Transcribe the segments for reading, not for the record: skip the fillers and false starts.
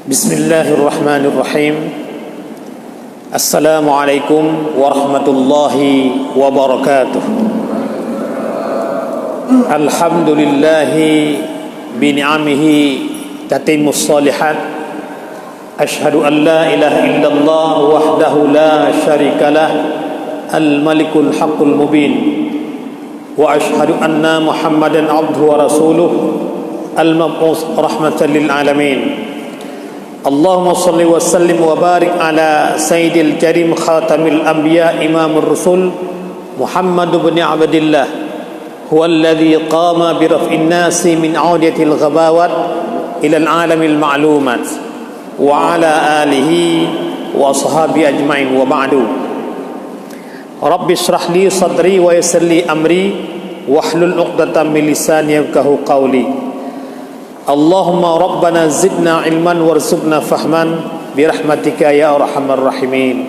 Bismillahirrahmanirrahim. Assalamualaikum warahmatullahi wabarakatuh. Alhamdulillahi bini'amihi tatimmus salihat. Ashhadu an la ilaha illallah wahdahu la syarikalah al-malikul haqqul mubin. Wa ashhadu anna Muhammadan abduhu wa rasuluh al-mab'us rahmatan lil alamin. Allahumma salli wa sallim wa barik ala sayyidil karim khatamil anbiya imamur rusul Muhammad ibn Abdillah huwa alladhi qama bi raf'in nasi min 'audiyatil ghabawat ila al-alamil ma'lumat wa ala alihi wa ashabi ajma'in wa ba'du. Rabbi shrah li sadri wa yassir li amri wahlul 'uqdatam min lisani yafqahu qawli. Allahumma rabbana zidna ilman warzuqna fahman birahmatika ya arhamar rahimin.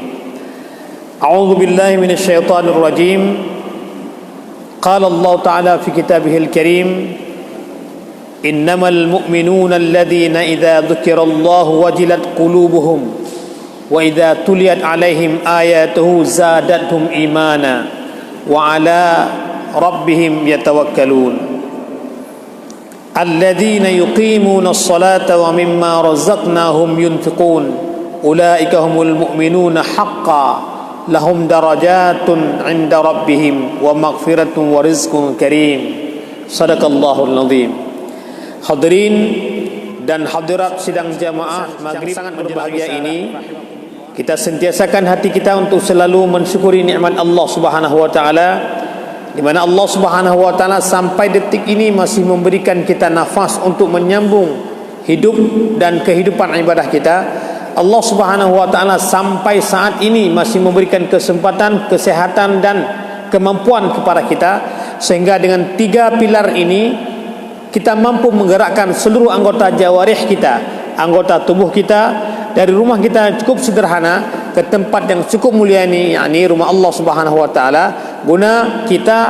A'udzu billahi minasy syaithanir rajim. Qala Allah Ta'ala fi kitabihil karim, innamal mu'minuna alladhina idza dzukirallahu wajilat qulubuhum wa idza tuliyat 'alaihim ayatuhu zadatuhum imana wa 'ala rabbihim yatawakkalun. Alladzina yuqimuna as-salata wa mimma razaqnahum yunfiqun ulaika humul mu'minuna haqqan lahum darajatun 'inda rabbihim wa maghfiratun wa rizqun karim. Shadaqallahul azim. Hadirin dan hadirat sidang jamaah maghrib sangat berbahagia ini, kita sentiasakan hati kita untuk selalu mensyukuri nikmat Allah Subhanahu wa taala, di mana Allah Subhanahu wa taala sampai detik ini masih memberikan kita nafas untuk menyambung hidup dan kehidupan ibadah kita. Allah Subhanahu wa taala sampai saat ini masih memberikan kesempatan, kesehatan dan kemampuan kepada kita, sehingga dengan 3 pilar ini kita mampu menggerakkan seluruh anggota jawarih kita, anggota tubuh kita, dari rumah kita cukup sederhana ke tempat yang cukup mulia ini, yakni rumah Allah Subhanahu wa taala, guna kita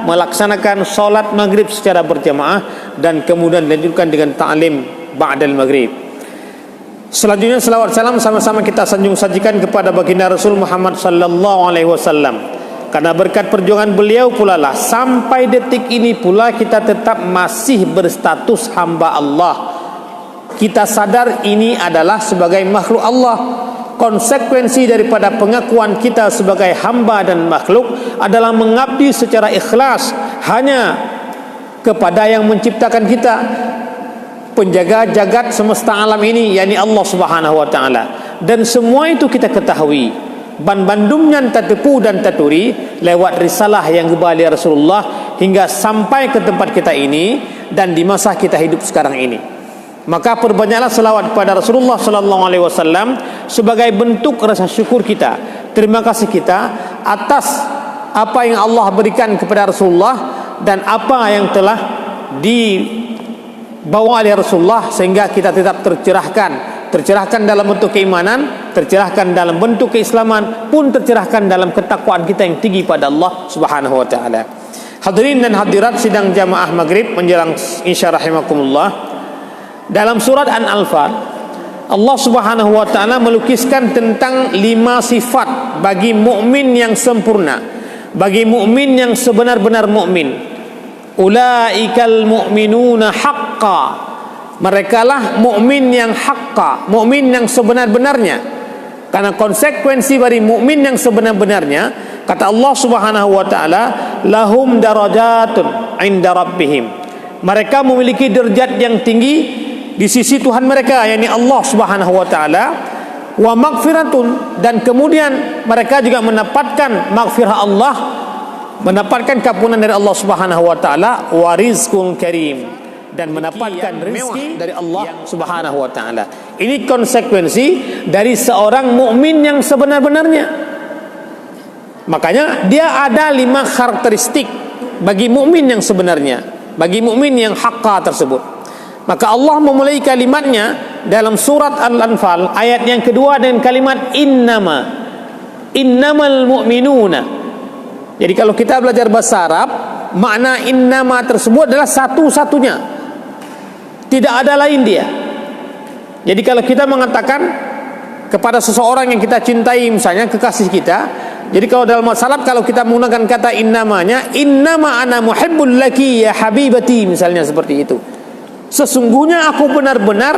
melaksanakan solat maghrib secara berjamaah dan kemudian dilanjutkan dengan ta'lim ba'dal maghrib. Selanjutnya selawat salam sama-sama kita sanjung sajikan kepada baginda Rasul Muhammad sallallahu alaihi wasallam. Karena berkat perjuangan beliau pula lah sampai detik ini pula kita tetap masih berstatus hamba Allah. Kita sadar ini adalah sebagai makhluk Allah. Konsekuensi daripada pengakuan kita sebagai hamba dan makhluk adalah mengabdi secara ikhlas hanya kepada yang menciptakan kita, penjaga jagat semesta alam ini, yakni Allah Subhanahu wa taala. Dan semua itu kita ketahui, ban-bandumnya tatipu dan taturi lewat risalah yang kembali Rasulullah hingga sampai ke tempat kita ini dan di masa kita hidup sekarang ini. Maka perbanyaklah selawat kepada Rasulullah sallallahu alaihi wasallam sebagai bentuk rasa syukur kita, terima kasih kita atas apa yang Allah berikan kepada Rasulullah dan apa yang telah dibawa oleh Rasulullah, sehingga kita tetap tercerahkan dalam bentuk keimanan, tercerahkan dalam bentuk keislaman, pun tercerahkan dalam ketakwaan kita yang tinggi pada Allah Subhanahu wa taala. Hadirin dan hadirat sidang jamaah maghrib menjelang insya rahimakumullah. Dalam surat An-Anfal, Allah Subhanahu wa taala melukiskan tentang 5 sifat bagi mukmin yang sempurna, bagi mukmin yang sebenar-benar mukmin. Ulaikal mu'minuna haqqan. Merekalah mukmin yang haqqa, mukmin yang sebenar-benarnya. Karena konsekuensi dari mukmin yang sebenar-benarnya, kata Allah Subhanahu wa taala, lahum darajatun 'inda rabbihim. Mereka memiliki derajat yang tinggi di sisi Tuhan mereka, yakni Allah Subhanahu wa taala, wa maghfiratun, dan kemudian mereka juga mendapatkan maghfirah Allah, mendapatkan kampunan dari Allah Subhanahu wa taala, wa rizqun karim, dan mendapatkan rezeki dari Allah Subhanahu wa taala. Ini konsekuensi dari seorang mukmin yang sebenar-benarnya. Makanya dia ada 5 karakteristik bagi mukmin yang sebenarnya, bagi mukmin yang haqqa tersebut. Maka Allah memulai kalimatnya dalam surat Al-Anfal ayat yang kedua dengan kalimat innamal mu'minuna. Jadi kalau kita belajar bahasa Arab, makna innama tersebut adalah satu-satunya, tidak ada lain dia. Jadi kalau kita mengatakan kepada seseorang yang kita cintai, misalnya kekasih kita, jadi kalau dalam salaf kalau kita menggunakan kata innamanya, innama ana muhibbul laki ya habibati, misalnya seperti itu. Sesungguhnya aku benar-benar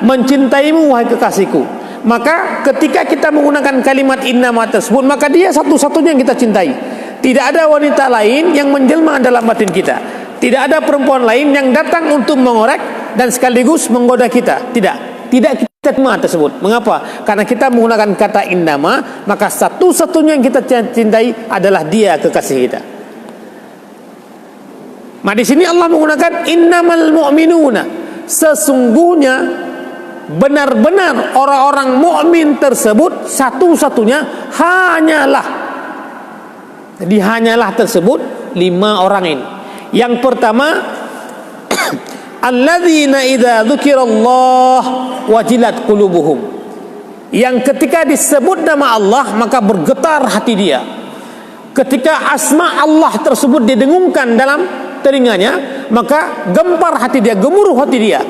mencintaimu wahai kekasihku. Maka ketika kita menggunakan kalimat innama tersebut, maka dia satu-satunya yang kita cintai. Tidak ada wanita lain yang menjelma dalam batin kita. Tidak ada perempuan lain yang datang untuk mengorek dan sekaligus menggoda kita. Tidak kita terima tersebut. Mengapa? Karena kita menggunakan kata innama, maka satu-satunya yang kita cintai adalah dia, kekasih kita. Nah, di sini Allah menggunakan innamal mu'minuna. Sesungguhnya benar-benar orang-orang mukmin tersebut satu-satunya hanyalah. Jadi hanyalah tersebut 5 orang ini. Yang pertama, alladzina idza dzukirallah wajilat qulubuhum. Yang ketika disebut nama Allah maka bergetar hati dia. Ketika asma Allah tersebut didengungkan dalam telinganya, maka gempar hati dia, gemuruh hati dia.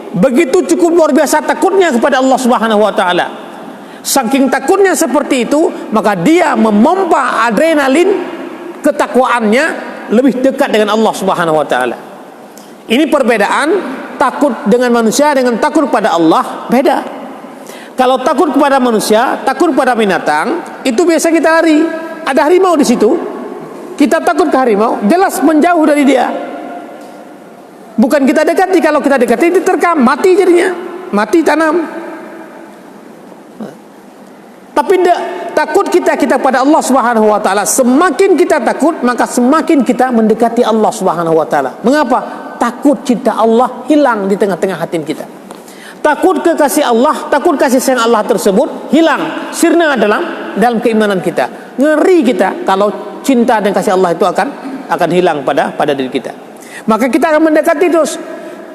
Begitu cukup luar biasa takutnya kepada Allah Subhanahu wa taala. Saking takutnya seperti itu, maka dia memompa adrenalin ketakwaannya lebih dekat dengan Allah Subhanahu wa taala. Ini perbedaan takut dengan manusia dengan takut kepada Allah, beda. Kalau takut kepada manusia, takut kepada binatang, itu biasa kita lari. Ada harimau di situ, kita takut ke harimau, jelas menjauh dari dia. Bukan kita dekati, kalau kita dekati diterkam, mati jadinya, mati tanam. Tapi takut kita pada Allah Subhanahu wa taala, semakin kita takut, maka semakin kita mendekati Allah Subhanahu wa taala. Mengapa? Takut cinta Allah hilang di tengah-tengah hati kita. Takut kekasih Allah, takut kasih sayang Allah tersebut hilang, sirna dalam keimanan kita. Ngeri kita kalau cinta dan kasih Allah itu akan hilang pada diri kita. Maka kita akan mendekati terus.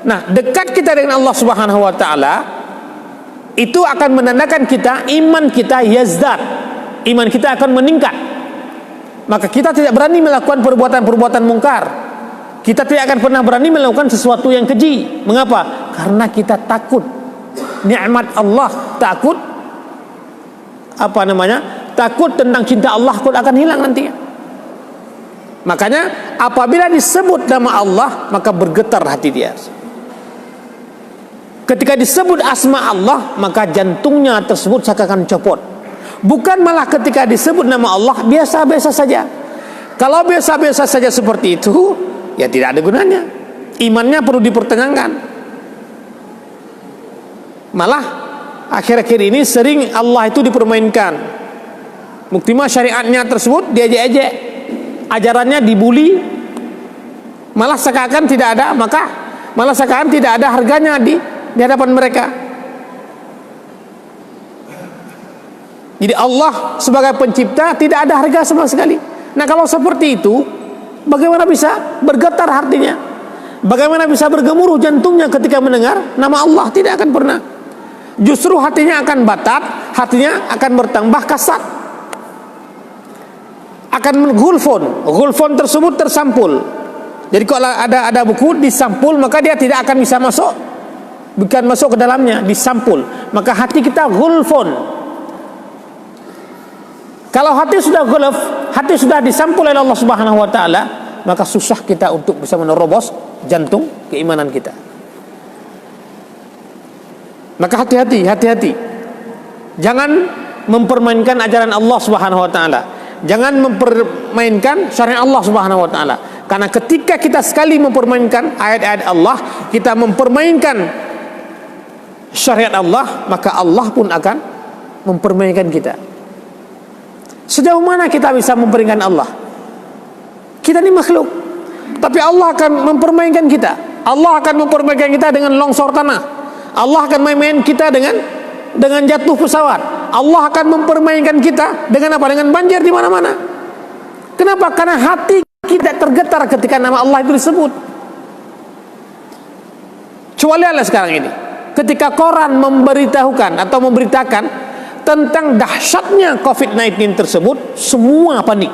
Nah, dekat kita dengan Allah Subhanahu wa taala itu akan menandakan kita, iman kita yazdad. Iman kita akan meningkat. Maka kita tidak berani melakukan perbuatan-perbuatan mungkar. Kita tidak akan pernah berani melakukan sesuatu yang keji. Mengapa? Karena kita takut nikmat Allah, takut takut tentang cinta Allah akan hilang nantinya. Makanya apabila disebut nama Allah, maka bergetar hati dia. Ketika disebut asma Allah, maka jantungnya tersebut seakan copot. Bukan malah ketika disebut nama Allah biasa-biasa saja. Kalau biasa-biasa saja seperti itu, ya tidak ada gunanya. Imannya perlu dipertanyakan. Malah akhir-akhir ini sering Allah itu dipermainkan. Muktimah syariatnya tersebut diejek-ejek, ajarannya dibuli, malah seakan tidak ada, maka malah seakan tidak ada harganya di hadapan mereka. Jadi Allah sebagai pencipta tidak ada harga sama sekali. Nah, kalau seperti itu, bagaimana bisa bergetar hatinya? Bagaimana bisa bergemuruh jantungnya ketika mendengar nama Allah? Tidak akan pernah. Justru hatinya akan batat, hatinya akan bertambah kasar, akan gulfon tersebut tersampul. Jadi kalau ada buku disampul, maka dia tidak akan bisa masuk, bukan masuk ke dalamnya, disampul. Maka hati kita gulfon. Kalau hati sudah gulf, hati sudah disampul oleh Allah Subhanahu wa taala, maka susah kita untuk bisa menerobos jantung keimanan kita. Maka hati-hati. Jangan mempermainkan ajaran Allah Subhanahu wa taala. Jangan mempermainkan syariat Allah Subhanahu wa taala. Karena ketika kita sekali mempermainkan ayat-ayat Allah, kita mempermainkan syariat Allah, maka Allah pun akan mempermainkan kita. Sejauh mana kita bisa mempermainkan Allah? Kita ini makhluk, tapi Allah akan mempermainkan kita. Allah akan mempermainkan kita dengan longsor tanah. Allah akan main-main kita dengan jatuh pesawat. Allah akan mempermainkan kita dengan apa? Dengan banjir di mana-mana. Kenapa? Karena hati kita tergetar ketika nama Allah itu disebut. Coba lihatlah sekarang ini, ketika koran memberitakan tentang dahsyatnya COVID-19 tersebut, semua panik.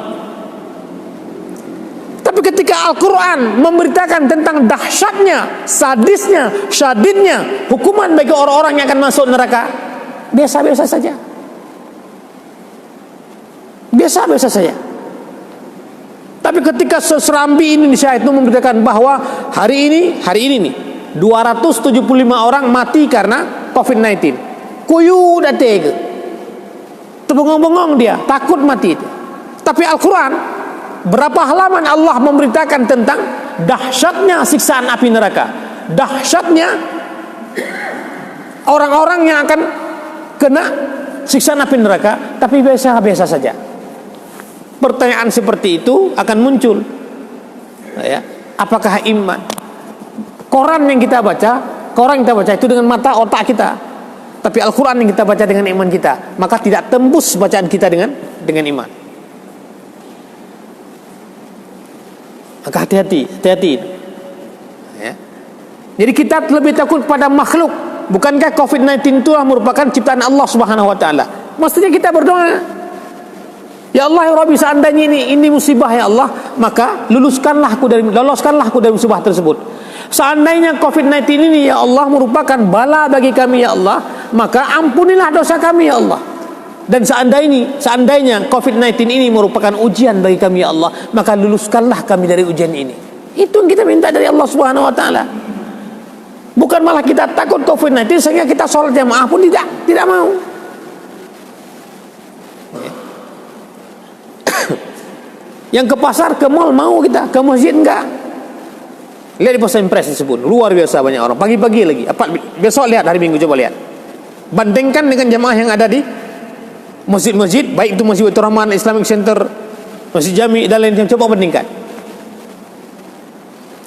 Tapi Tapi ketika Al-Quran memberitakan tentang dahsyatnya, sadisnya, syadidnya hukuman bagi orang-orang yang akan masuk neraka, biasa-biasa saja. Biasa-biasa saja. Tapi ketika seserambi Indonesia itu memberitakan bahwa hari ini nih 275 orang mati karena COVID-19. Kuyu datang, terbengong-bengong dia, takut mati. Tapi Al-Quran berapa halaman Allah memberitakan tentang dahsyatnya siksaan api neraka, dahsyatnya orang-orang yang akan kena siksaan api neraka. Tapi biasa-biasa saja. Pertanyaan seperti itu akan muncul, ya, apakah iman? Koran yang kita baca itu dengan mata otak kita, tapi Al-Quran yang kita baca dengan iman kita, maka tidak tembus bacaan kita dengan iman. Maka hati-hati. Ya. Jadi kita lebih takut pada makhluk. Bukankah COVID-19 itu merupakan ciptaan Allah Subhanahu Wa Taala? Mestinya kita berdoa, ya Allah ya Rabbi, seandainya ini musibah ya Allah, maka loloskanlah aku dari musibah tersebut. Seandainya COVID-19 ini ya Allah merupakan bala bagi kami ya Allah, maka ampunilah dosa kami ya Allah. Dan seandainya COVID-19 ini merupakan ujian bagi kami ya Allah, maka luluskanlah kami dari ujian ini. Itu yang kita minta dari Allah Subhanahu Wa Taala. Bukan malah kita takut COVID-19 sehingga kita sholat jamaah pun tidak mau. Yang ke pasar, ke mall mau kita, ke masjid enggak. Lihat di Pos Impres disebut, luar biasa banyak orang. Pagi-pagi lagi. Besok lihat, hari Minggu coba lihat. Bandingkan dengan jamaah yang ada di masjid-masjid, baik itu Masjid Baitur Rahman, Islamic Center, Masjid Jami dan lain-lain. Coba bandingkan.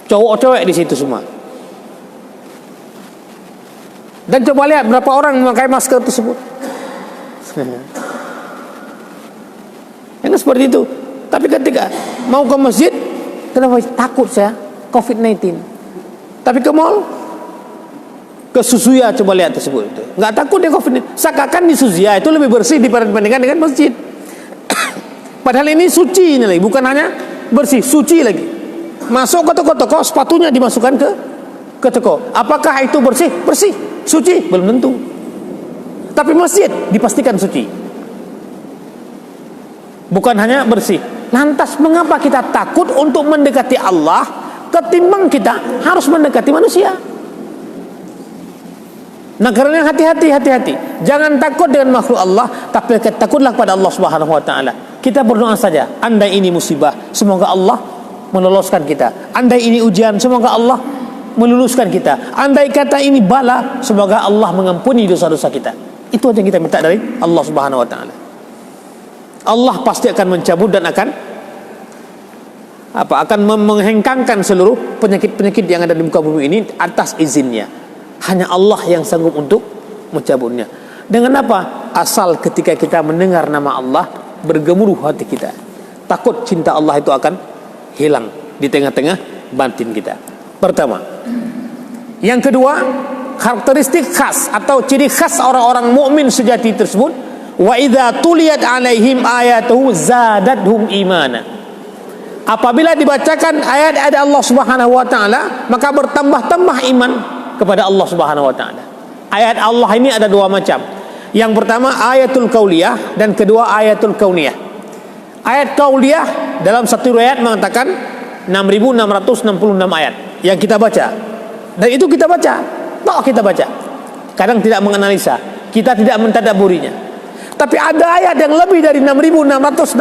Cowok-cowok di situ semua. Dan coba lihat berapa orang memakai masker tersebut. Yang seperti itu. Tapi ketika mau ke masjid, kenapa takut saya COVID-19? Tapi ke mall, ke Suzuya coba lihat tersebut, nggak takut dia COVID-19. Seakan di Suzuya itu lebih bersih dibandingkan dengan masjid. Padahal ini suci ini lagi, bukan hanya bersih, suci lagi. Masuk ke toko-toko, sepatunya dimasukkan ke toko. Apakah itu bersih? Bersih, suci? Belum tentu. Tapi masjid dipastikan suci. Bukan hanya bersih. Lantas mengapa kita takut untuk mendekati Allah ketimbang kita harus mendekati manusia? Nah, karena hati-hati. Jangan takut dengan makhluk Allah, tapi takutlah kepada Allah Subhanahu Wa Taala. Kita berdoa saja. Andai ini musibah, semoga Allah meloloskan kita. Andai ini ujian, semoga Allah meluluskan kita. Andai kata ini bala, semoga Allah mengampuni dosa-dosa kita. Itu aja yang kita minta dari Allah Subhanahu Wa Taala. Allah pasti akan mencabut dan akan menghengkangkan seluruh penyakit-penyakit yang ada di muka bumi ini atas izinnya. Hanya Allah yang sanggup untuk mencabutnya. Dengan apa? Asal ketika kita mendengar nama Allah, bergemuruh hati kita. Takut cinta Allah itu akan hilang di tengah-tengah batin kita. Pertama. Yang kedua, karakteristik khas atau ciri khas orang-orang mukmin sejati tersebut, wa idza tuliyat alaihim ayatuhu zadatuhum imana. Apabila dibacakan ayat-ayat Allah Subhanahu Wa Taala, maka bertambah-tambah iman kepada Allah Subhanahu Wa Taala. Ayat Allah ini ada dua macam. Yang pertama ayatul kauliyah dan kedua ayatul kauniyah. Ayat kauliyah dalam satu riwayat mengatakan 6.666 ayat yang kita baca. Dan itu kita baca, kita baca. Kadang tidak menganalisa, kita tidak mentadabburinya. Tapi ada ayat yang lebih dari 6.666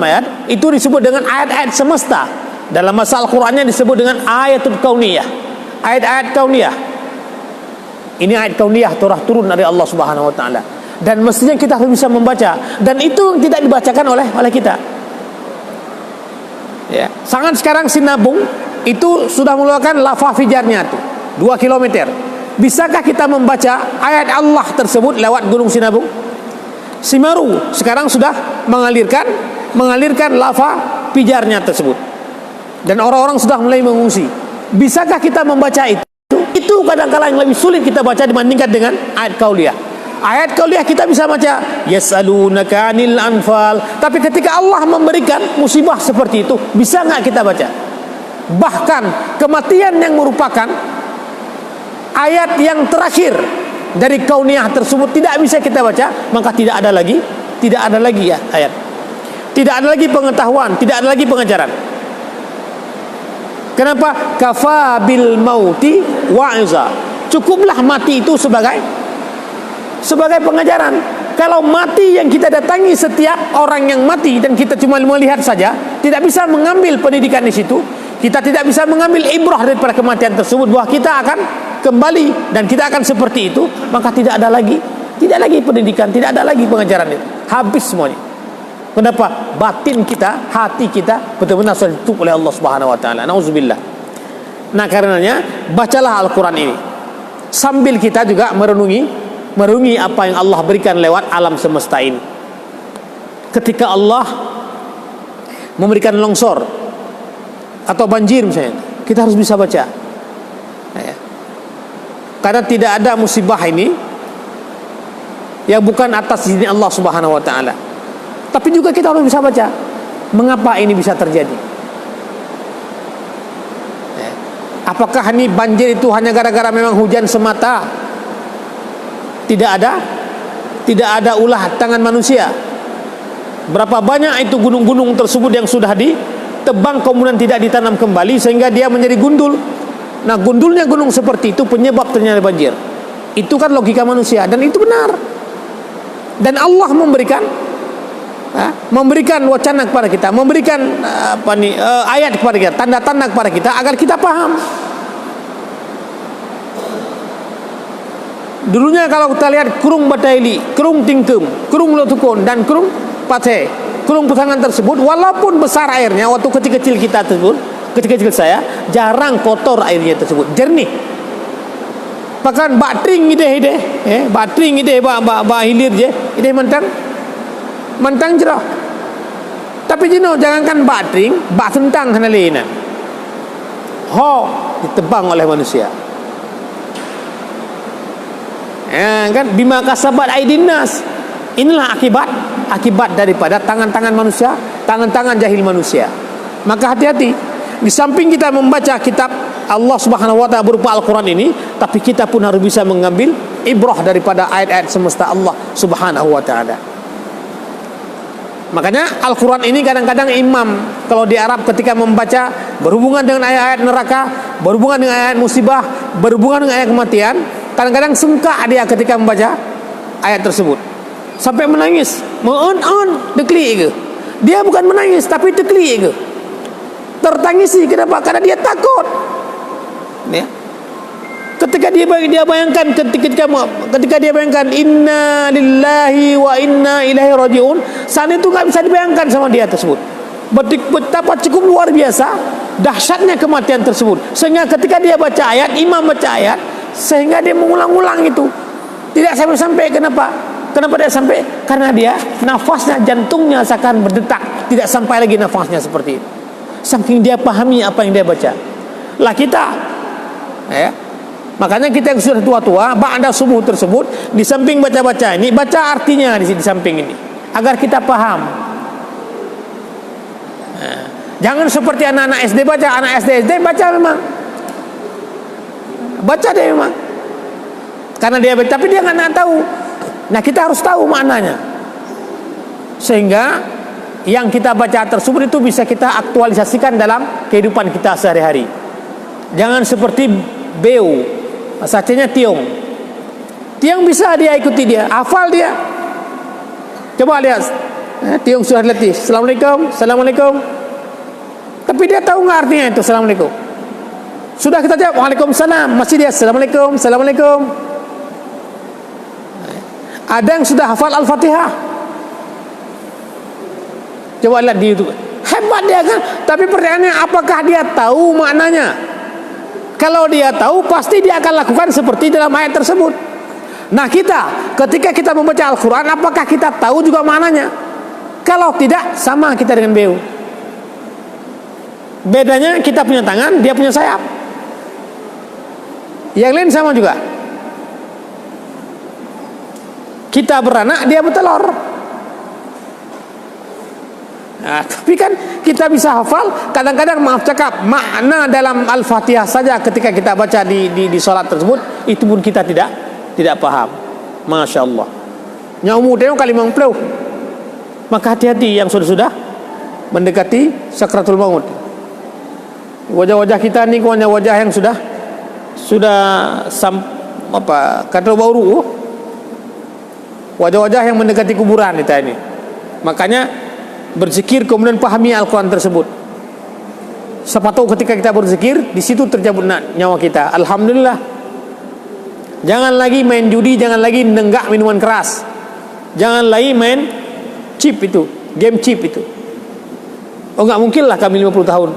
ayat, itu disebut dengan ayat-ayat semesta. Dalam masalah Al-Qur'annya disebut dengan ayatul kauniyah. Ayat-ayat kauniyah. Ini ayat kauniyah turun dari Allah Subhanahu Wa Taala. Dan mestinya kita harus bisa membaca. Dan itu tidak dibacakan oleh kita. Ya, sangat sekarang Sinabung itu sudah mengeluarkan lava fijarnya itu 2 km. Bisakah kita membaca ayat Allah tersebut lewat Gunung Sinabung? Simaru sekarang sudah mengalirkan lava pijarnya tersebut. Dan orang-orang sudah mulai mengungsi. Bisakah kita membaca itu? Itu kadang-kadang yang lebih sulit kita baca dibandingkan dengan ayat kauliyah. Ayat kauliyah kita bisa baca yas'alunaka 'anil anfal, tapi ketika Allah memberikan musibah seperti itu, bisa enggak kita baca? Bahkan kematian yang merupakan ayat yang terakhir dari kauniyah tersebut tidak bisa kita baca, maka tidak ada lagi ya ayat. Tidak ada lagi pengetahuan, tidak ada lagi pengajaran. Kenapa? Kafa bil mauti wa'iza. Cukuplah mati itu sebagai pengajaran. Kalau mati yang kita datangi setiap orang yang mati dan kita cuma melihat saja, tidak bisa mengambil pendidikan di situ, kita tidak bisa mengambil ibrah daripada kematian tersebut bahwa kita akan kembali dan kita akan seperti itu, maka tidak ada lagi pendidikan, tidak ada lagi pengajaran itu. Habis semuanya. Kenapa? Batin kita, hati kita betul-betul sudah ditutup oleh Allah Subhanahu wa taala. Nauzubillah. Nah, karenanya bacalah Al-Qur'an ini sambil kita juga merenungi apa yang Allah berikan lewat alam semesta ini. Ketika Allah memberikan longsor atau banjir misalnya, kita harus bisa baca. Karena tidak ada musibah ini yang bukan atas izin Allah Subhanahu wa taala. Tapi juga kita harus bisa baca mengapa ini bisa terjadi. Apakah ini banjir itu hanya gara-gara memang hujan semata? Tidak ada ulah tangan manusia. Berapa banyak itu gunung-gunung tersebut yang sudah ditebang kemudian tidak ditanam kembali sehingga dia menjadi gundul. Nah, gundulnya gunung seperti itu penyebab terjadinya banjir. Itu kan logika manusia dan itu benar. Dan Allah memberikan wacana kepada kita, memberikan ayat kepada kita, tanda-tanda kepada kita agar kita paham. Dulunya kalau kita lihat kurung bataili, kurung tingkem, kurung lotukon dan kurung pate, kurung pesangan tersebut, walaupun besar airnya waktu kecil-kecil kita tersebut, kecil-kecil saya jarang kotor airnya tersebut, jernih. Bahkan batring ide, batring ide ba hilir je, ide mentang jerah. Tapi jangankan batring, bak sentang hanalina. Ditebang oleh manusia. Kan bima kasabat aidin nas. Inilah akibat daripada tangan-tangan manusia, tangan-tangan jahil manusia. Maka hati-hati. Di samping kita membaca kitab Allah Subhanahu wa taala berupa Al-Qur'an ini, tapi kita pun harus bisa mengambil ibrah daripada ayat-ayat semesta Allah Subhanahu wa taala. Makanya Al-Quran ini kadang-kadang imam kalau di Arab ketika membaca berhubungan dengan ayat-ayat neraka, berhubungan dengan ayat musibah, berhubungan dengan ayat kematian, kadang-kadang sengkak dia ketika membaca ayat tersebut sampai menangis, dekli ke. Dia bukan menangis tapi dekli ke, tertangisi. Kenapa? Karena dia takut. Ya. Ketika dia bayangkan ketika dia bayangkan inna lillahi wa inna ilaihi rajiun, saat itu nggak bisa dibayangkan sama dia tersebut. Betapa cukup luar biasa dahsyatnya kematian tersebut, sehingga ketika dia baca ayat, imam baca ayat, sehingga dia mengulang-ulang itu tidak sampai. Kenapa dia sampai? Karena dia nafasnya, jantungnya seakan berdetak, tidak sampai lagi nafasnya seperti itu, saking dia pahami apa yang dia baca. Lah kita, ya. Makanya kita yang sudah tua-tua, ba'da subuh tersebut, di samping baca-baca ini, baca artinya di samping ini, agar kita paham. Nah, jangan seperti anak-anak SD baca, anak SD baca memang, baca dia memang, karena dia baca, tapi dia nggak tahu. Nah, kita harus tahu maknanya, sehingga yang kita baca tersebut itu bisa kita aktualisasikan dalam kehidupan kita sehari-hari. Jangan seperti beu. Sacanya tiung bisa dia ikuti, dia hafal dia. Coba lihat, tiung sudah letih, assalamualaikum, tapi dia tahu nggak artinya itu assalamualaikum. Sudah kita jawab waalaikumsalam, masih dia assalamualaikum. Ada yang sudah hafal Al-Fatihah. Coba lihat di YouTube, hebat dia kan. Tapi pertanyaannya, apakah dia tahu maknanya? Kalau dia tahu, pasti dia akan lakukan seperti dalam ayat tersebut. Nah, ketika kita membaca Al-Quran, apakah kita tahu juga maknanya? Kalau tidak, sama kita dengan beu. Bedanya kita punya tangan, dia punya sayap. Yang lain sama juga. Kita beranak, dia bertelur. Tapi kan kita bisa hafal. Kadang-kadang maaf cakap, makna dalam Al-Fatihah saja ketika kita baca di salat tersebut, itu pun kita tidak paham. Masya Allah. Yang umur tengok kali 50. Maka hati-hati yang sudah mendekati sakratul maut. Wajah-wajah kita ni wajah yang sudah kata baru, wajah-wajah yang mendekati kuburan kita ini. Makanya berzikir kemudian pahami Al-Quran tersebut. Siapa tahu ketika kita berzikir, di situ tercabut nyawa kita. Alhamdulillah. Jangan lagi main judi, jangan lagi nenggak minuman keras, jangan lagi main chip itu, game chip itu. Oh, nggak mungkin lah kami 50 tahun.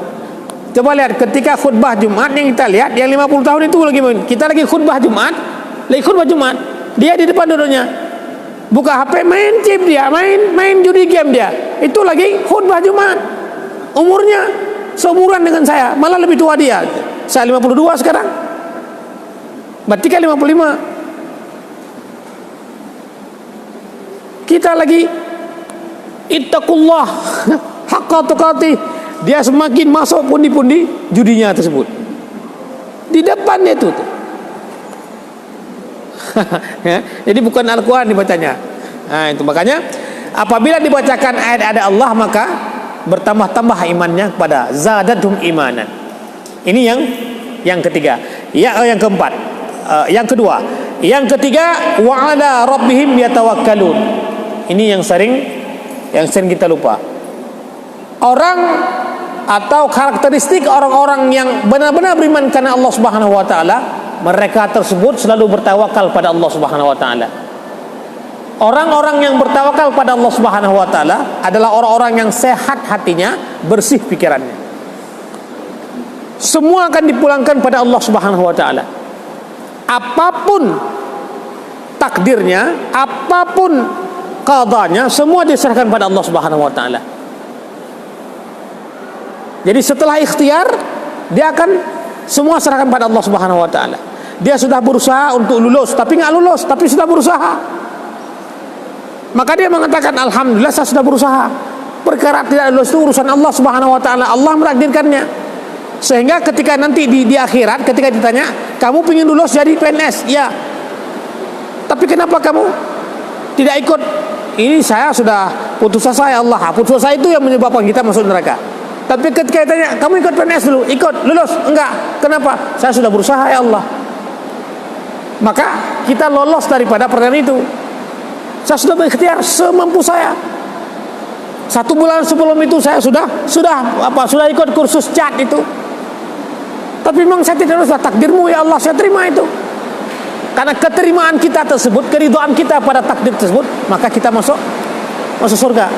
Coba lihat ketika khutbah Jumat yang kita lihat, yang 50 tahun itu lagi main. Kita lagi khutbah Jumat, dia di depan duduknya, buka HP, main chip dia, main judi game dia. Itu lagi khutbah Jumat. Umurnya seumuran dengan saya, malah lebih tua dia. Saya 52 sekarang. Berarti kan 55. Kita lagi ittaqullah haqqa tuqatih. Dia semakin masuk pundi-pundi judinya tersebut. Di depannya itu tuh. Jadi bukan Al-Quran dibacanya. Nah, itu makanya apabila dibacakan ayat-ayat Allah, maka bertambah-tambah imannya kepada zadatum imanan. Ini yang ketiga. Yang keempat, yang kedua, yang ketiga, wa ala rabbihim yatawakkalun. Ini yang sering kita lupa. Orang atau karakteristik orang-orang yang benar-benar beriman karena Allah Subhanahu wa taala, mereka tersebut selalu bertawakal pada Allah Subhanahu wa taala. Orang-orang yang bertawakal pada Allah Subhanahu wa taala adalah orang-orang yang sehat hatinya, bersih pikirannya. Semua akan dipulangkan pada Allah Subhanahu wa taala. Apapun takdirnya, apapun qadanya, semua diserahkan pada Allah Subhanahu wa taala. Jadi setelah ikhtiar, dia akan semua serahkan pada Allah Subhanahu wa taala. Dia sudah berusaha untuk lulus, tapi nggak lulus, tapi sudah berusaha. Maka dia mengatakan, alhamdulillah saya sudah berusaha. Perkara tidak lulus itu urusan Allah Subhanahu wa taala. Allah menakdirkannya. Sehingga ketika nanti di akhirat, ketika ditanya, kamu ingin lulus jadi PNS? Ya. Tapi kenapa kamu tidak ikut? Ini saya sudah putus asa, ya Allah. Putus asa itu yang menyebabkan kita masuk neraka. Tapi ketika ditanya, kamu ikut PNS dulu? Ikut, lulus? Enggak. Kenapa? Saya sudah berusaha, ya Allah. Maka kita lolos daripada pertanyaan itu. Saya sudah berikhtiar semampu saya. 1 bulan sebelum itu saya sudah ikut kursus chat itu. Tapi memang saya tidak lulus. Takdirmu ya Allah, saya terima itu. Karena keterimaan kita tersebut, keridhaan kita pada takdir tersebut, maka kita masuk surga.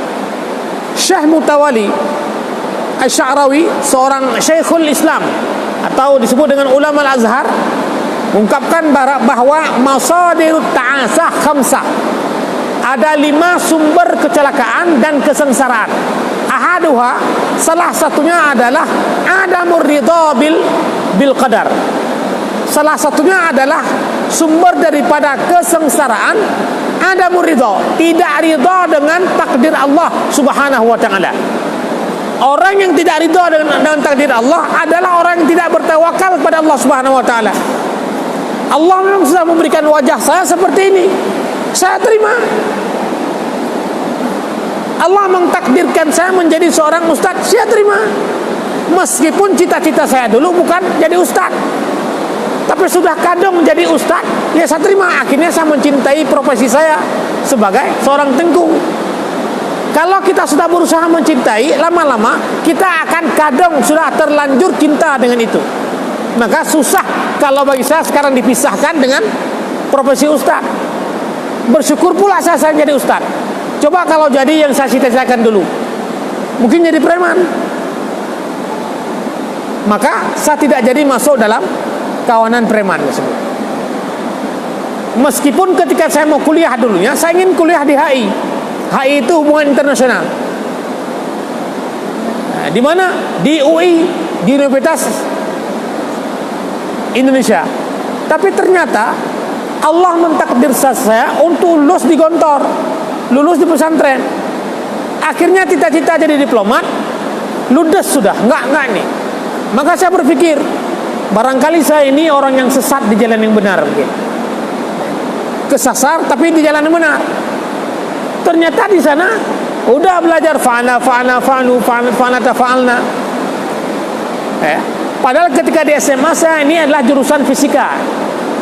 Syekh Mutawali Asy-Sya'rawi, seorang Syekhul Islam atau disebut dengan ulama Al-Azhar, mengungkapkan bahwa masadirut ta'asah khamsah. Ada 5 sumber kecelakaan dan kesengsaraan. Ahaduha, salah satunya adalah adamur ridha bil qadar. Salah satunya adalah sumber daripada kesengsaraan adamur ridha, tidak ridha dengan takdir Allah Subhanahu wa taala. Orang yang tidak ridha dengan takdir Allah adalah orang yang tidak bertawakal kepada Allah Subhanahu wa taala. Allah memang sudah memberikan wajah saya seperti ini, saya terima. Allah mentakdirkan saya menjadi seorang ustaz, saya terima. Meskipun cita-cita saya dulu bukan jadi ustaz, tapi sudah kadung menjadi ustaz, ya saya terima. Akhirnya saya mencintai profesi saya sebagai seorang tengku. Kalau kita sudah berusaha mencintai, lama-lama kita akan kadung sudah terlanjur cinta dengan itu. Maka susah kalau bagi saya sekarang dipisahkan dengan profesi ustaz. Bersyukur pula saya jadi ustaz. Coba kalau jadi yang saya cita-citakan dulu, mungkin jadi preman. Maka saya tidak jadi masuk dalam kawanan preman tersebut. Meskipun ketika saya mau kuliah dulunya, saya ingin kuliah di HI. HI itu hubungan internasional. Nah, di mana? Di UI, di Universitas Indonesia. Tapi ternyata Allah mentakdir saya untuk lulus di Gontor, lulus di pesantren. Akhirnya cita-cita jadi diplomat ludes sudah, enggak nih. Maka saya berpikir, barangkali saya ini orang yang sesat di jalan yang benar, gitu. Kesasar tapi di jalan yang benar. Ternyata di sana udah belajar fa'alna. Padahal ketika di SMA saya ini adalah jurusan fisika.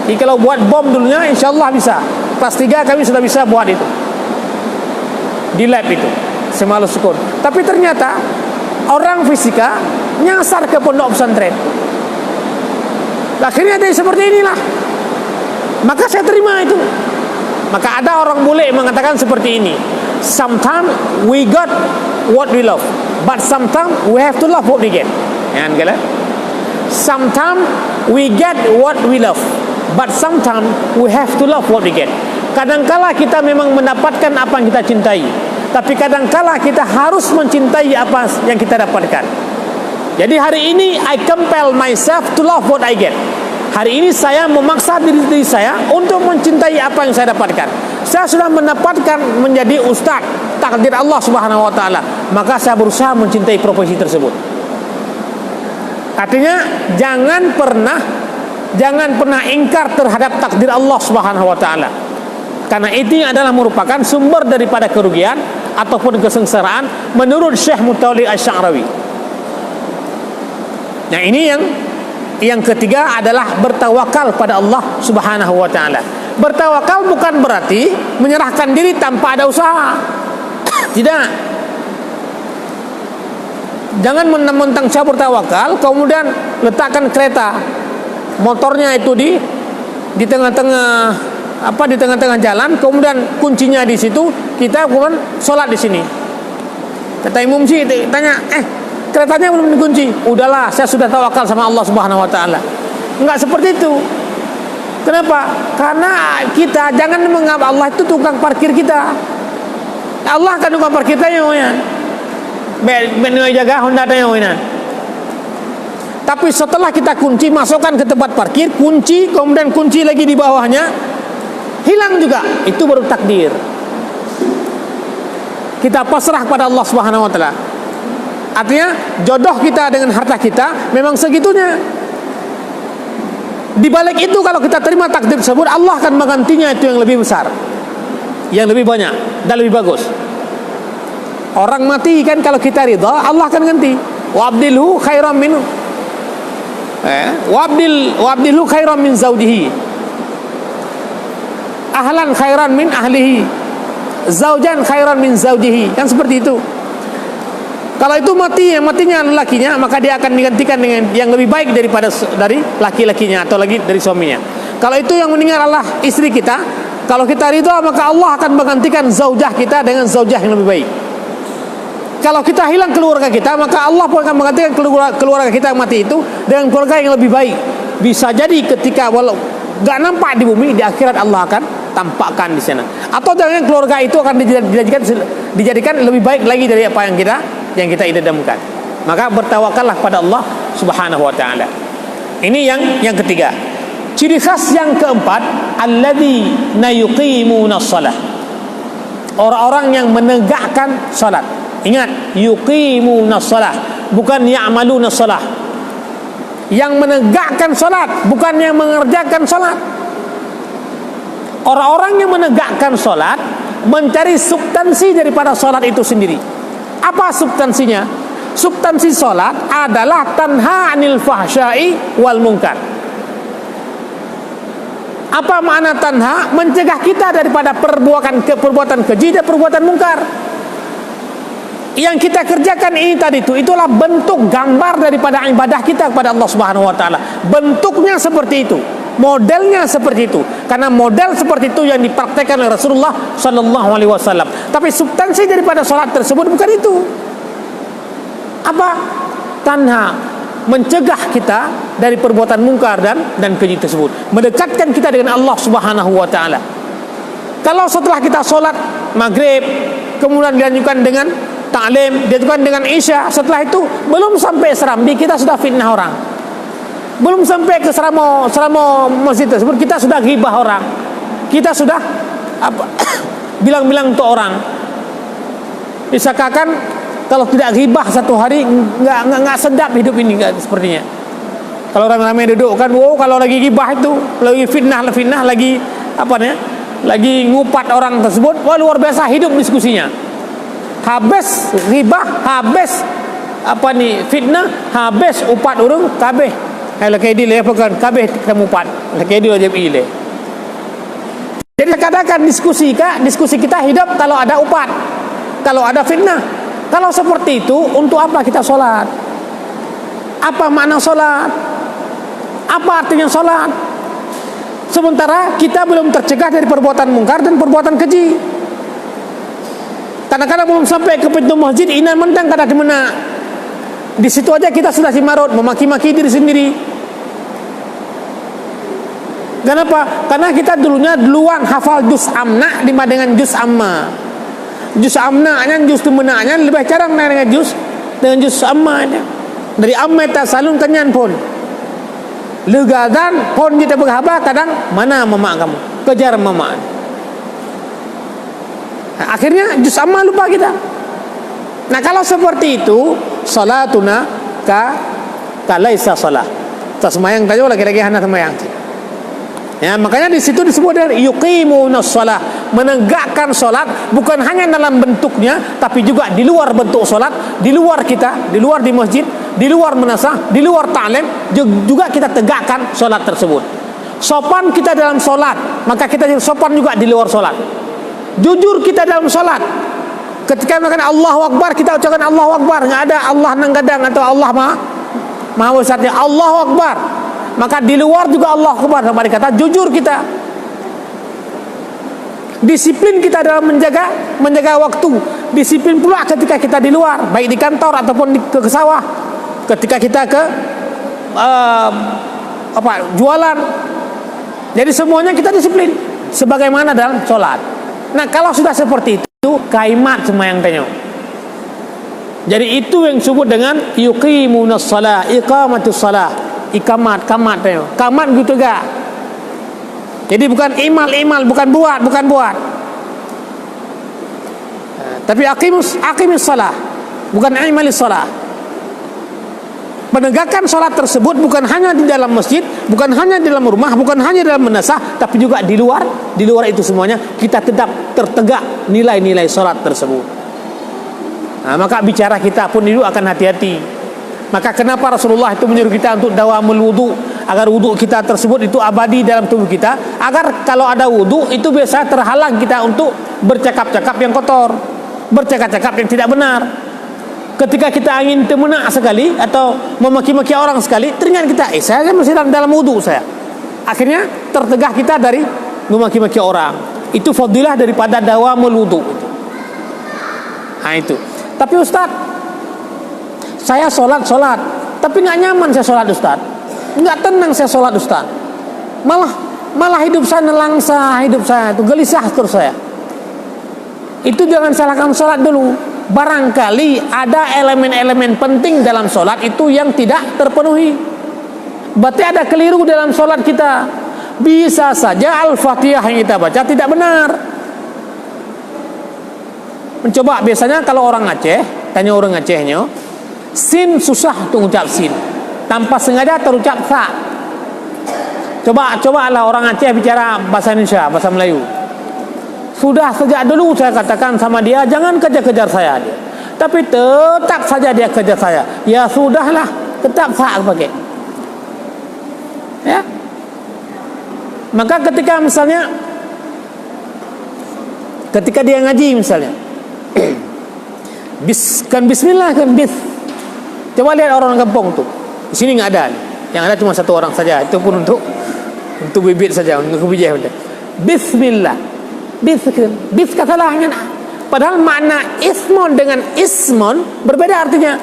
Jadi kalau buat bom dulunya insya Allah bisa. Kelas 3 kami sudah bisa buat itu di lab itu, semalu sukun. Tapi ternyata orang fisika nyasar ke pondok pesantren. Akhirnya jadi seperti inilah. Maka saya terima itu. Maka ada orang bule mengatakan seperti ini, sometimes we got what we love, but sometimes we have to love what we get. Ya kan? Sometimes we get what we love, but sometimes we have to love what we get. Kadangkala kita memang mendapatkan apa yang kita cintai, tapi kadangkala kita harus mencintai apa yang kita dapatkan. Jadi hari ini I compel myself to love what I get. Hari ini saya memaksa diri saya untuk mencintai apa yang saya dapatkan. Saya sudah mendapatkan menjadi ustaz, takdir Allah Subhanahu wa taala, maka saya berusaha mencintai profesi tersebut. Artinya jangan pernah ingkar terhadap takdir Allah Subhanahu wa taala. Karena itu adalah merupakan sumber daripada kerugian ataupun kesengsaraan menurut Syekh Mutawalli Asy-Sya'rawi. Nah, ini yang ketiga adalah bertawakal pada Allah Subhanahu wa taala. Bertawakal bukan berarti menyerahkan diri tanpa ada usaha. Tidak. Jangan mentang-mentang saya bertawakal kemudian letakkan kereta motornya itu di tengah-tengah di tengah-tengah jalan, kemudian kuncinya di situ, kita kemudian sholat di sini. Kata Imam Syi tanya, keretanya belum dikunci. Udahlah, saya sudah tawakal sama Allah Subhanahu wa taala. Enggak seperti itu. Kenapa? Karena kita jangan menganggap Allah itu tukang parkir kita. Allah kan tukang parkir kita ya. Benoi jaga Honda tayo ya. Tapi setelah kita kunci, masukkan ke tempat parkir, kunci, kemudian kunci lagi di bawahnya, hilang juga. Itu baru takdir. Kita pasrah pada Allah Subhanahu wa taala. Artinya jodoh kita dengan harta kita memang segitunya. Di balik itu kalau kita terima takdir tersebut, Allah akan menggantinya itu yang lebih besar, yang lebih banyak dan lebih bagus. Orang mati kan kalau kita ridha, Allah akan ganti. Wabdilhu khairam minhu. Wabdilhu khairam min zawjihi. Ahlan khairan min ahlihi. Zaujan khairan min zaujihi. Kan seperti itu. Kalau itu matinya lelakinya, maka dia akan digantikan dengan yang lebih baik dari laki-lakinya atau lagi dari suaminya. Kalau itu yang meninggal adalah istri kita, kalau kita ridha maka Allah akan menggantikan zaujah kita dengan zaujah yang lebih baik. Kalau kita hilang keluarga kita, maka Allah pun akan menggantikan keluarga kita yang mati itu dengan keluarga yang lebih baik. Bisa jadi ketika walau gak nampak di bumi, di akhirat Allah akan tampakkan di sana. Atau dengan keluarga itu akan dijadikan lebih baik lagi dari apa yang kita idamkan. Maka bertawakallah pada Allah Subhanahu wa taala. Ini yang ketiga. Ciri khas yang keempat, alladzina yuqimuna shalah. Orang-orang yang menegakkan salat. Ingat, yuqimuna shalah, bukan ya'maluna shalah. Yang menegakkan salat, bukan yang mengerjakan salat. Orang-orang yang menegakkan salat mencari substansi daripada salat itu sendiri. Apa substansinya? Substansi salat adalah tanha 'anil fahsya'i wal munkar. Apa makna tanha? Mencegah kita daripada perbuatan keji dan perbuatan mungkar. Yang kita kerjakan ini tadi itulah bentuk gambar daripada ibadah kita kepada Allah Subhanahu wa taala. Bentuknya seperti itu, modelnya seperti itu. Karena model seperti itu yang dipraktekkan oleh Rasulullah sallallahu alaihi wasallam. Tapi substansi daripada salat tersebut bukan itu. Apa? Tanha, mencegah kita dari perbuatan mungkar dan keji tersebut, mendekatkan kita dengan Allah Subhanahu wa taala. Kalau setelah kita salat maghrib kemudian dilanjutkan dengan ta'lim, dilanjutkan dengan isya, setelah itu belum sampai serambi kita sudah fitnah orang. Belum sampai ke seramo masjid tersebut kita sudah ghibah orang. Kita sudah bilang-bilang untuk orang. Misalkan kalau tidak ghibah satu hari nggak sedap hidup ini, nggak sepertinya. Kalau orang ramai duduk kan, wow, kalau lagi ghibah itu, lagi fitnah, lagi apa nih? Lagi ngupat orang tersebut, wah luar biasa hidup diskusinya. Habis ghibah, habis apa nih fitnah, habis upat urung kabeh. Kalau kayak dia lepakan kabeh kamu upat. Kayak dia wajib ile. Jadi kadang-kadang diskusi kita hidup kalau ada upat, kalau ada fitnah. Kalau seperti itu, untuk apa kita sholat? Apa makna sholat? Apa artinya sholat? Sementara kita belum tercegah dari perbuatan mungkar dan perbuatan keji. Kadang-kadang belum sampai ke pintu masjid, ina mentang kada dimana. Di situ aja kita sudah simarut, memaki-maki diri sendiri. Kenapa? Karena kita duluan hafal juz amna dibanding dengan juz amma. Juz amna-nya, juz temenanya lebih jarang dengan juz amma-nya. Dari amma tasalun kenyan pun. Legadan pun kita berhaba kadang mana mama kamu? Kejar mama. Nah, akhirnya juz amma lupa kita. Nah, kalau seperti itu, salatuna laisa salah. Tak semayang tajo lagi-lagi hana semayang. Ya, makanya di situ disebut dari yuqimunas shalah, menegakkan salat bukan hanya dalam bentuknya tapi juga di luar bentuk salat, di luar kita, di luar di masjid, di luar menasah, di luar ta'lim juga kita tegakkan salat tersebut. Sopan kita dalam salat, maka kita sopan juga di luar salat. Jujur kita dalam salat. Ketika mengatakan Allahu Akbar, kita ucapkan Allahu Akbar, enggak ada Allah nanggadang atau Allah Maha Besarnya. Allahu Akbar. Maka di luar juga Allah Akbar, sama dikata jujur kita. Disiplin kita dalam menjaga waktu. Disiplin pula ketika kita di luar, baik di kantor ataupun ke sawah. Ketika kita ke jualan. Jadi semuanya kita disiplin sebagaimana dalam sholat. Nah, kalau sudah seperti itu, kaimat semayang tanyo. Jadi itu yang disebut dengan yuqimunas shalah, iqamatus shalah. Ikamat, kamat tayo. Kamat gitu gak? Jadi bukan imal, bukan buat. Tapi aqimus shalah, bukan imalis shalah. Penegakan salat tersebut bukan hanya di dalam masjid, bukan hanya di dalam rumah, bukan hanya dalam menasah, tapi juga di luar itu semuanya kita tetap tertegak nilai-nilai salat tersebut. Nah, maka bicara kita pun itu akan hati-hati. Maka kenapa Rasulullah itu menyuruh kita untuk dawamul wudu, agar wudu kita tersebut itu abadi dalam tubuh kita, agar kalau ada wudu itu biasa terhalang kita untuk bercakap-cakap yang kotor, bercakap-cakap yang tidak benar. Ketika kita ingin temenak sekali atau memaki-maki orang sekali, teringat kita, saya masih dalam wudu saya. Akhirnya tertegah kita dari memaki-maki orang. Itu fadilah daripada dawamul wudu. Nah itu. Tapi Ustaz, saya sholat, tapi nggak nyaman saya sholat Ustaz, nggak tenang saya sholat Ustaz, malah hidup saya nelangsa, hidup saya itu gelisah terus saya. Itu jangan salahkan sholat dulu. Barangkali ada elemen-elemen penting dalam sholat itu yang tidak terpenuhi. Berarti ada keliru dalam sholat kita. Bisa saja Al-Fatihah yang kita baca tidak benar. Mencoba biasanya kalau orang Aceh, tanya orang Acehnya, sin susah untuk ucap sin, tanpa sengaja terucap sa. Cobalah orang Aceh bicara bahasa Indonesia, bahasa Melayu. Sudah sejak dulu saya katakan sama dia, jangan kejar-kejar saya dia. Tapi tetap saja dia kejar saya. Ya sudahlah, tetap sa pakai. Ya. Maka ketika misalnya ketika dia ngaji misalnya, bismillah kan bis. Coba lihat orang kampung tuh. Di sini nggak ada. Yang ada cuma satu orang saja. Itu pun untuk bibit saja, untuk bijih. Bismillah. Bis kesalahannya. Padahal makna ismon dengan ismon berbeda artinya.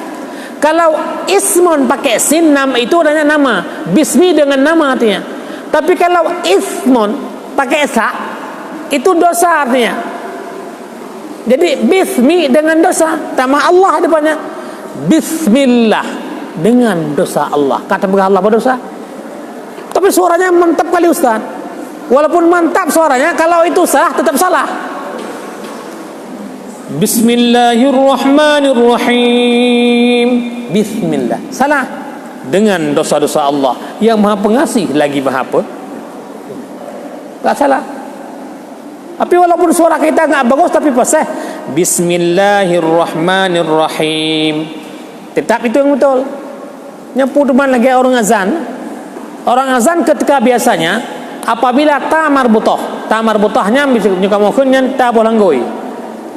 Kalau ismon pakai sin, nama itu adanya nama. Bismi dengan nama artinya. Tapi kalau ismon pakai sa, itu dosa artinya. Jadi bismi dengan dosa, nama Allah depannya. Bismillah dengan dosa Allah. Kata Allah berdosa. Tapi suaranya mantap kali Ustaz. Walaupun mantap suaranya, kalau itu salah tetap salah. Bismillahirrahmanirrahim. Bismillah. Salah. Dengan dosa-dosa Allah yang Maha Pengasih lagi Maha apa? Tak salah. Tapi walaupun suara kita enggak bagus tapi fasih. Bismillahirrahmanirrahim. Tetap itu yang betul. Yang puduman lagi orang azan. Orang azan ketika biasanya apabila ta marbutahnya bisa mungkin ta bolanggoi.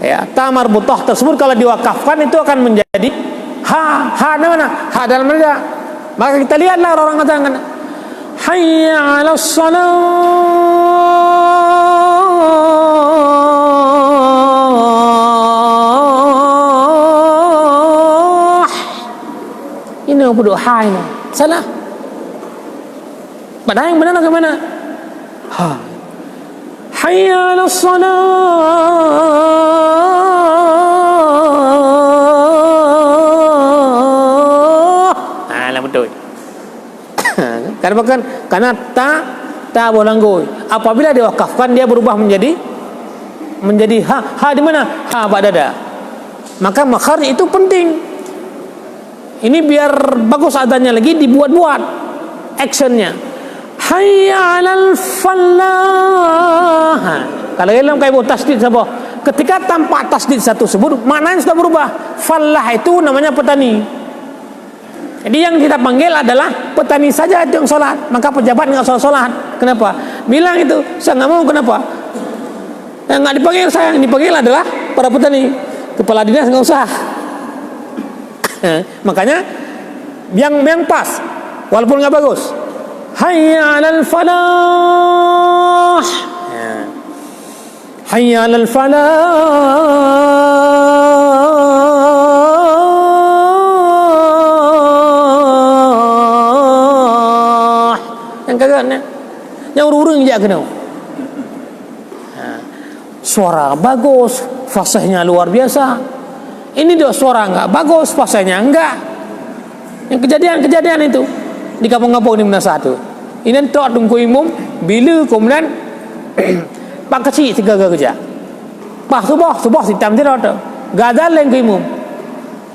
Ya, ta marbutah tersebut kalau diwakafkan itu akan menjadi ha mana? Ha dalam mana? Maka kita lihatlah orang azan kan. Hayya 'alas salah. Ini apa doa ini? Salah. Padahal yang benar bagaimana? Ha. Hayya 'alas salah. Betul. Karena ta bolanggoi. Apabila diwakafkan dia berubah menjadi ha di mana? Ha pada dada. Maka makharj itu penting. Ini biar bagus adanya lagi dibuat-buat actionnya. Hayya 'alal falah. Kalau dalam kaidah tasdid apa? Ketika tanpa tasdid satu sebut maknanya sudah berubah. Falah itu namanya petani. Jadi yang kita panggil adalah petani saja yang sholat. Maka pejabat nggak sholat. Kenapa? Bilang itu saya nggak mau. Kenapa? Yang nggak dipanggil saya, yang dipanggil adalah para petani. Kepala dinas nggak usah. Makanya yang pas, walaupun nggak bagus. Hayya 'alal falah. Hayya 'alal falah. Yang urung je kena. Suara bagus, fasihnya luar biasa. Ini dia suara enggak bagus, fasihnya enggak. Yang kejadian itu di kampung-kampung di mana satu. Ini tok tunggu imum bila kemudian pak kecil tiga kerja. Pak subuh hitam tidak ada. Gadal yang imum.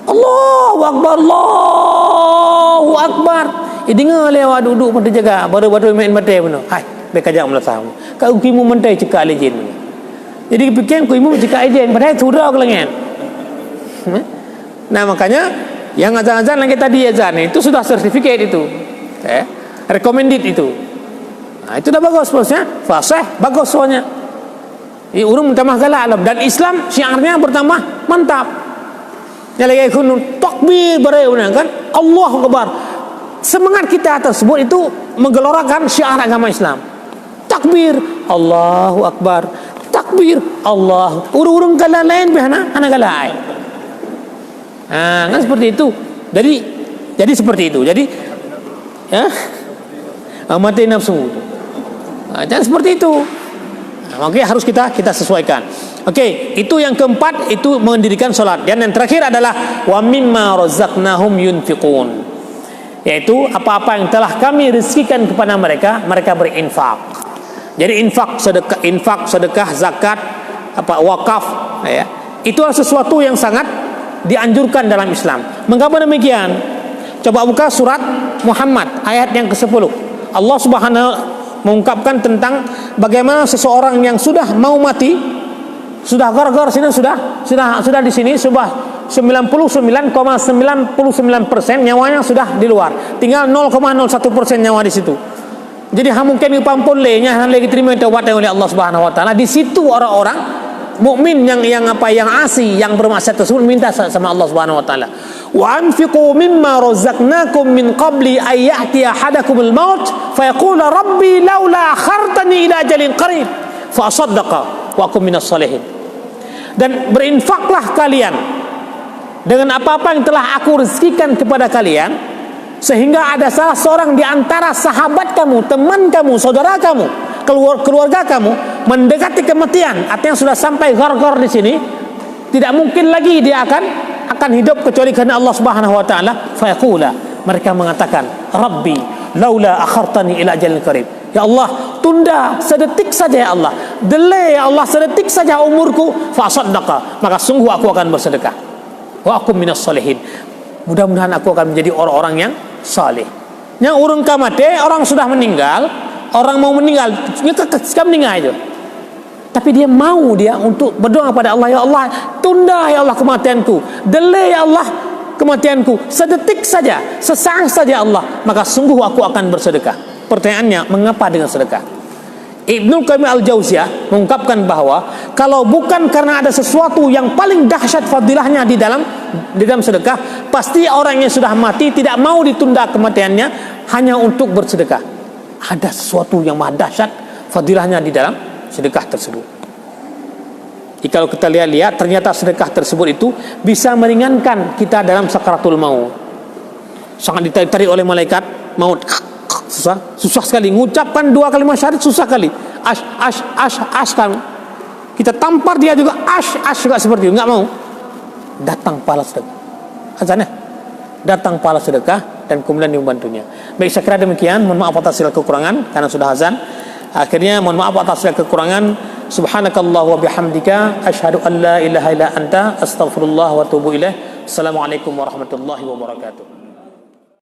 Allahu akbar, Allahu akbar. Dengar lewat duduk pada jaga baru-baru main mati pun. Hai, mereka jangan melasah. Kau kimu mentai cekak lejin. Jadi fikir kimu cekak lejin padahal surau kelengan. Nah, makanya yang azan-azan yang kita di azan itu sudah sertifikat itu. Recommended itu. Nah, itu dah bagus bosnya. Fasih bagus soalnya. Urung bertambah galak alam dan Islam syiarnya bertambah mantap. Yang lagi kunun takbir berai kan? Allahu akbar. Semangat kita tersebut itu menggelorakan syiar agama Islam. Takbir Allahu akbar. Takbir Allah. Urung kala lain behana ana galai. Kan seperti itu. Jadi seperti itu. Jadi mati nafsu. Jangan seperti itu. Oke, harus kita sesuaikan. Oke, itu yang keempat, itu mendirikan salat. Dan yang terakhir adalah wa mimma razaqnahum yunfiqun. Yaitu apa-apa yang telah kami rezekikan kepada mereka berinfak. Jadi infak, sedekah, zakat, wakaf, ya. Itu adalah sesuatu yang sangat dianjurkan dalam Islam. Mengapa demikian? Coba buka surat Muhammad ayat yang ke-10. Allah Subhanahu mengungkapkan tentang bagaimana seseorang yang sudah mau mati, sudah gar-gar sini sudah di sini sudah 99,99% nyawanya sudah di luar. Tinggal 0,01% nyawa di situ. Jadi mungkin pampun lehnya lagi terima taubat oleh Allah Subhanahu wa taala. Di situ orang-orang mukmin yang asi, yang bermaksiat tersebut minta sama Allah Subhanahu wa taala. Wa anfiqu mimma razaqnakum min qabli ay ya'ti ahadakumul maut fa yaqulu rabbi laula akhartani ila ajalin qarib fa asaddaqa wa akum minas salihin. Dan berinfaklah kalian dengan apa-apa yang telah aku rezekikan kepada kalian, sehingga ada salah seorang di antara sahabat kamu, teman kamu, saudara kamu, keluarga kamu mendekati kematian, artinya sudah sampai gar-gar di sini, tidak mungkin lagi dia akan hidup kecuali karena Allah Subhanahu wa taala. Fayaqula, mereka mengatakan, Rabbi laula akhartani ila ajalin qarib. Ya Allah, tunda sedetik saja ya Allah. delay ya Allah sedetik saja umurku, fasaddaqa, maka sungguh aku akan bersedekah. Wa aku minas salihin. Mudah-mudahan aku akan menjadi orang-orang yang saleh. Yang urung kamate, orang sudah meninggal, orang mau meninggal, sekarang meninggal itu. Tapi dia mau untuk berdoa pada Allah, ya Allah, tunda ya Allah kematianku, delay ya Allah kematianku, sedetik saja, sesaat saja Allah, maka sungguh aku akan bersedekah. Pertanyaannya, mengapa dengan sedekah? Ibnu Qayyim al-Jauziyah mengungkapkan bahwa kalau bukan karena ada sesuatu yang paling dahsyat fadilahnya di dalam sedekah, pasti orang yang sudah mati tidak mau ditunda kematiannya hanya untuk bersedekah. Ada sesuatu yang maha dahsyat fadilahnya di dalam sedekah tersebut. Jadi kalau kita lihat ternyata sedekah tersebut itu bisa meringankan kita dalam sakaratul maut. Sangat ditarik oleh malaikat maut. Susah sekali mengucapkan 2 kalimat syahadat, susah kali. Kan. Kita tampar dia juga juga seperti itu, enggak mau. Datang pahala sedekah. Azannya datang pahala sedekah dan kemudian membantunya. Baik, saya kira demikian. Mohon maaf atas segala kekurangan karena sudah azan. Akhirnya mohon maaf atas segala kekurangan. Subhanakallah wa bihamdika asyhadu an la ilaha illa anta astaghfirullah wa atubu ilaih. Assalamualaikum warahmatullahi wabarakatuh.